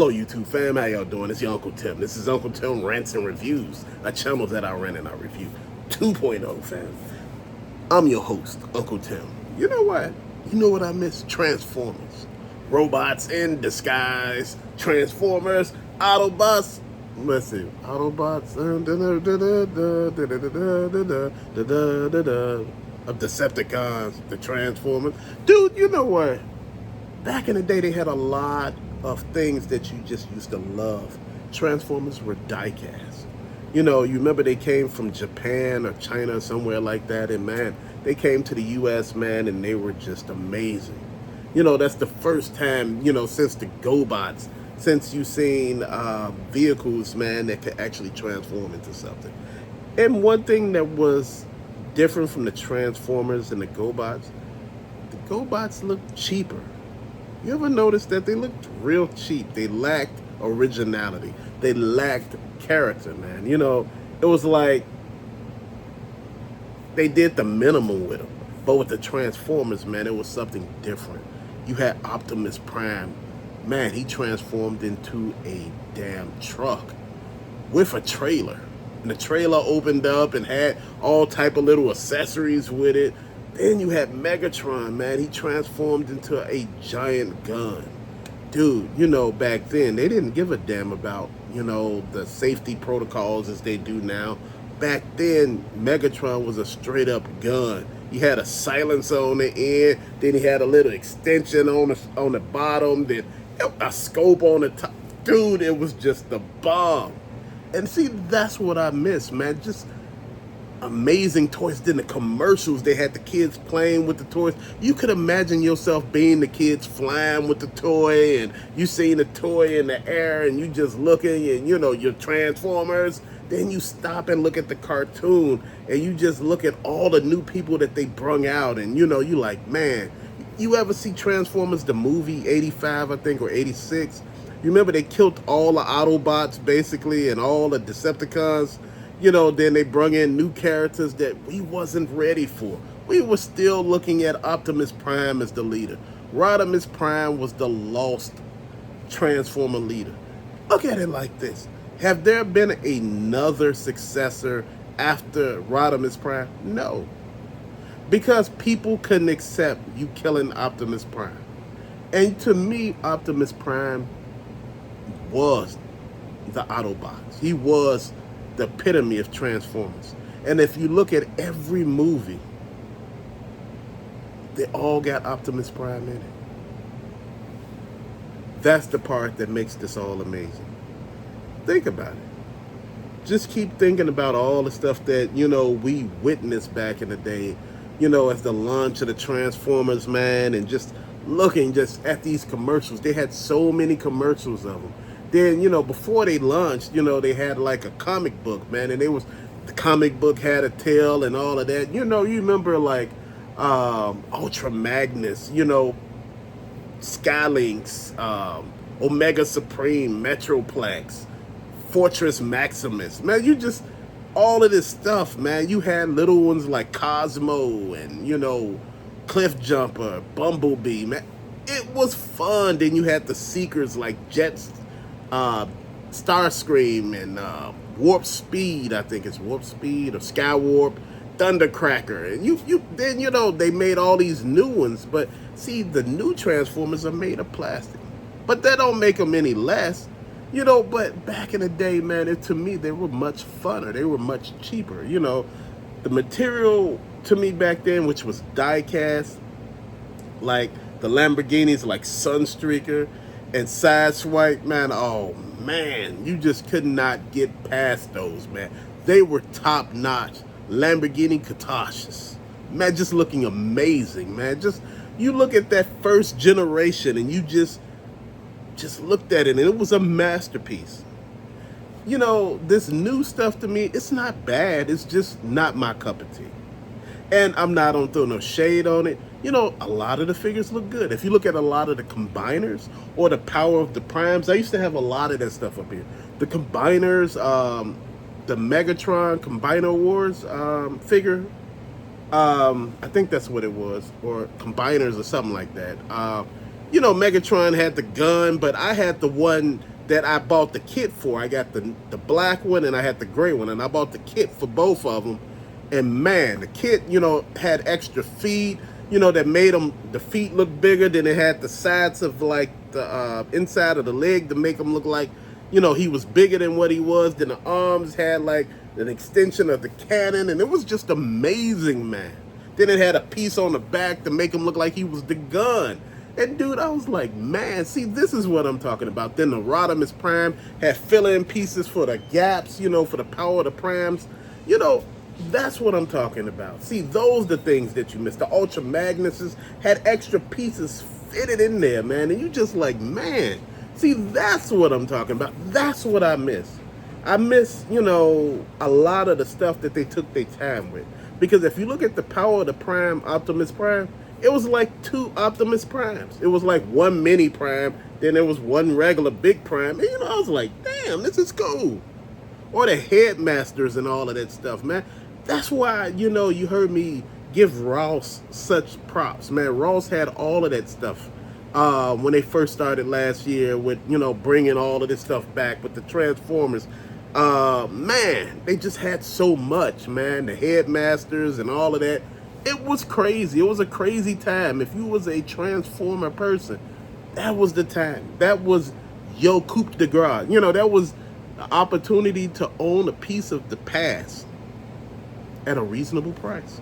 Hello YouTube fam, how y'all doing? It's your Uncle Tim. This is Uncle Tim Rants and Reviews, a channel that I rant and I review 2.0 fam. I'm your host, Uncle Tim. You know what? You know what I miss? Transformers. Robots in disguise, Transformers, Autobots. Listen, Autobots of Decepticons, the Transformers. Dude, you know what? Back in the day, they had a lot of things that you just used to love. Transformers were diecast. You know, you remember they came from Japan or China or somewhere like that, and man, they came to the U.S., man, and they were just amazing. You know, that's the first time, you know, since the GoBots, since you've seen vehicles, man, that could actually transform into something. And one thing that was different from the Transformers and the GoBots looked cheaper. You ever notice that they looked real cheap? They lacked originality. They lacked character, man. You know, it was like they did the minimum with them. But with the Transformers, man, it was something different. You had Optimus Prime. Man, he transformed into a damn truck with a trailer. And the trailer opened up and had all type of little accessories with it. Then you had Megatron, man. He transformed into a giant gun. Dude, you know, back then, they didn't give a damn about, you know, the safety protocols as they do now. Back then, Megatron was a straight up gun. He had a silencer on the end, then he had a little extension on the bottom, then a scope on the top. Dude, it was just the bomb. And see, that's what I miss, man. Just amazing toys. Then the commercials, they had the kids playing with the toys. You could imagine yourself being the kids flying with the toy, and you seeing the toy in the air, and you just looking, and you know, your Transformers. Then you stop and look at the cartoon, and you just look at all the new people that they brung out, and you know, you like, man, you ever see Transformers the movie, 85 I think, or 86? You remember they killed all the Autobots basically and all the Decepticons. You know, then they brung in new characters that we wasn't ready for. We were still looking at Optimus Prime as the leader. Rodimus Prime was the lost Transformer leader. Look at it like this. Have there been another successor after Rodimus Prime? No. Because people couldn't accept you killing Optimus Prime. And to me, Optimus Prime was the Autobots. He was the epitome of Transformers. And if you look at every movie, they all got Optimus Prime in it. That's the part that makes this all amazing. Think about it. Just keep thinking about all the stuff that, you know, we witnessed back in the day, you know, as the launch of the Transformers, man, and just looking just at these commercials. They had so many commercials of them. Then, you know, before they launched, you know, they had like a comic book, man, and the comic book had a tail and all of that. You know, you remember like Ultra Magnus, you know, Skylinks, Omega Supreme, Metroplex, Fortress Maximus, man, you just, all of this stuff, man. You had little ones like Cosmo and, you know, Cliff Jumper, Bumblebee, man. It was fun. Then you had the Seekers like Jets, Starscream, and Warp Speed. I think it's Warp Speed or Skywarp, Thundercracker, and then, you know, they made all these new ones. But see, the new Transformers are made of plastic, but that don't make them any less, you know. But back in the day, man, to me they were much funner. They were much cheaper. You know, the material to me back then, which was die-cast, like the Lamborghinis, like Sunstreaker and Sideswipe, man, oh man, you just could not get past those, man. They were top notch. Lamborghini Countachs, man, just looking amazing, man. Just, you look at that first generation and you just looked at it and it was a masterpiece. You know, this new stuff to me, it's not bad, it's just not my cup of tea. And I'm not gonna throw no shade on it. You know, a lot of the figures look good. If you look at a lot of the combiners or the Power of the Primes, I used to have a lot of that stuff up here. The combiners, the Megatron Combiner Wars figure, I think that's what it was, or combiners or something like that. Megatron had the gun, but I had the one that I bought the kit for. I got the black one and I had the gray one, and I bought the kit for both of them. And man, the kit, had extra feet, that made them the feet look bigger. Then it had the sides of like the inside of the leg to make him look like, he was bigger than what he was. Then the arms had like an extension of the cannon, and it was just amazing, man. Then it had a piece on the back to make him look like he was the gun. And dude, I was like, man, see, this is what I'm talking about. Then the Rodimus Prime had fill-in pieces for the gaps, for the power of the primes. That's what I'm talking about. See, those the things that you missed. The Ultra Magnuses had extra pieces fitted in there, man. And you just like, man, see, that's what I'm talking about. That's what I miss. I miss, a lot of the stuff that they took their time with. Because if you look at the power of the Prime, Optimus Prime, it was like 2 Optimus Primes. It was like 1 mini Prime, then there was 1 regular big Prime. And, I was like, damn, this is cool. Or the Headmasters and all of that stuff, man. That's why, you heard me give Ross such props, man. Ross had all of that stuff when they first started last year with, bringing all of this stuff back with the Transformers. Man, they just had so much, man. The Headmasters and all of that. It was crazy. It was a crazy time. If you was a Transformer person, that was the time. That was your coup de grace. That was the opportunity to own a piece of the past at a reasonable price.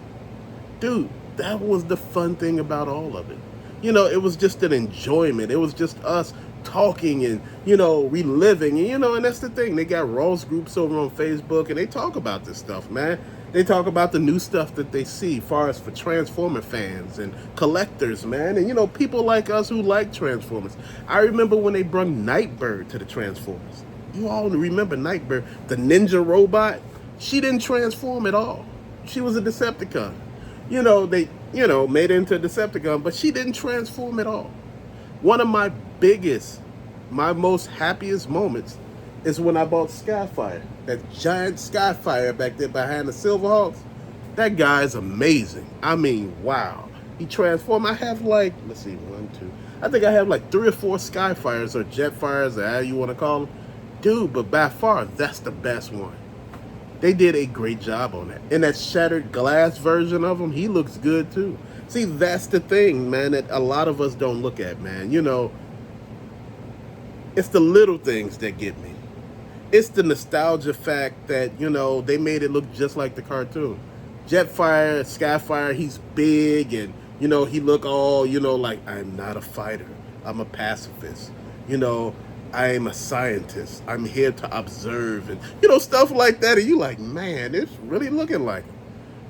Dude, that was the fun thing about all of it. It was just an enjoyment. It was just us talking and, reliving. And that's the thing. They got Ross groups over on Facebook, and they talk about this stuff, man. They talk about the new stuff that they see, far as for Transformer fans and collectors, man. And, people like us who like Transformers. I remember when they brought Nightbird to the Transformers. You all remember Nightbird, the ninja robot? She didn't transform at all. She was a Decepticon. They, made her into a Decepticon, but she didn't transform at all. One of my most happiest moments is when I bought Skyfire. That giant Skyfire back there behind the Silverhawks. That guy is amazing. I mean, wow. He transformed. I have like, let's see, 1, 2. I think I have like 3 or 4 Skyfires or Jetfires or how you want to call them. Dude, but by far, that's the best one. They did a great job on that. And that shattered glass version of him, he looks good too. See, that's the thing, man, that a lot of us don't look at, man. It's the little things that get me. It's the nostalgia fact that, they made it look just like the cartoon. Jetfire, Skyfire, he's big and, he look all, like, I'm not a fighter. I'm a pacifist. I am a scientist. I'm here to observe and, stuff like that. And you like, man, it's really looking like him.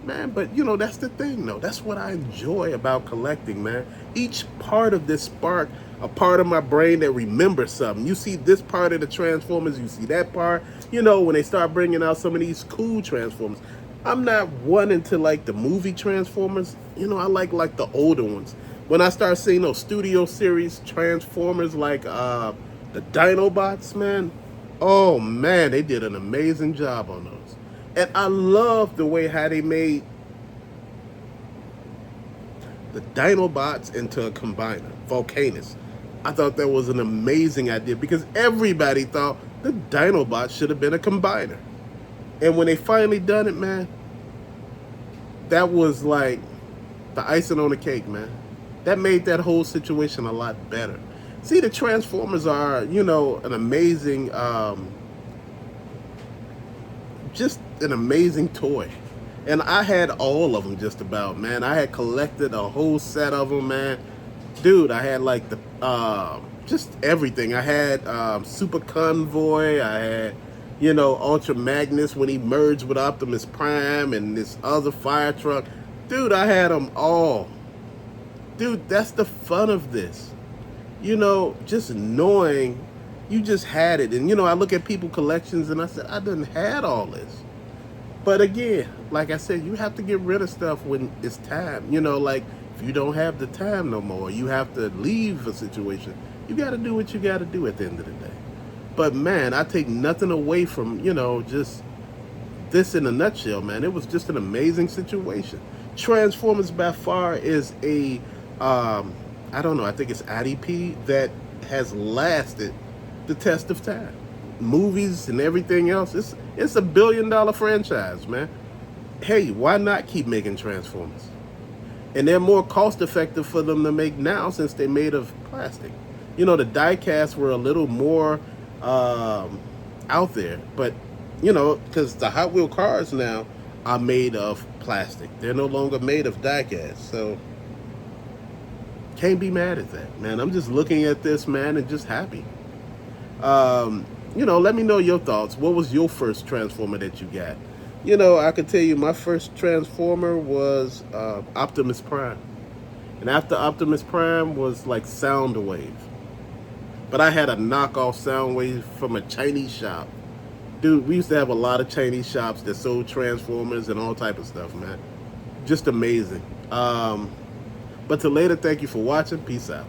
Man, but, that's the thing, though. That's what I enjoy about collecting, man. Each part of this spark a part of my brain that remembers something. You see this part of the Transformers, you see that part. When they start bringing out some of these cool Transformers. I'm not one into, like, the movie Transformers. I like the older ones. When I start seeing those studio series Transformers, like, the Dinobots, man. Oh, man, they did an amazing job on those. And I love the way how they made the Dinobots into a combiner, Volcanus. I thought that was an amazing idea because everybody thought the Dinobots should have been a combiner. And when they finally done it, man, that was like the icing on the cake, man. That made that whole situation a lot better. See, the Transformers are, an amazing, just an amazing toy. And I had all of them just about, man. I had collected a whole set of them, man. Dude, I had like the, just everything. I had Super Convoy. I had, Ultra Magnus when he merged with Optimus Prime and this other fire truck. Dude, I had them all. Dude, that's the fun of this. Just knowing you just had it. And, I look at people collections and I said, I done had all this. But again, like I said, you have to get rid of stuff when it's time. Like if you don't have the time no more, you have to leave a situation. You got to do what you got to do at the end of the day. But man, I take nothing away from, just this in a nutshell, man. It was just an amazing situation. Transformers by far is a I don't know, I think it's IDP that has lasted the test of time. Movies and everything else, it's a $1 billion franchise, man. Hey, why not keep making Transformers? And they're more cost effective for them to make now since they're made of plastic. You know, the Diecast were a little more out there, but you know, because the Hot Wheel cars now are made of plastic. They're no longer made of diecast. So can't be mad at that, man. I'm just looking at this, man, and just happy. You know, let me know your thoughts. What was your first Transformer that you got? You know, I could tell you my first Transformer was Optimus Prime. And after Optimus Prime was like Soundwave. But I had a knockoff Soundwave from a Chinese shop. Dude, we used to have a lot of Chinese shops that sold Transformers and all type of stuff, man. Just amazing. But till later, thank you for watching. Peace out.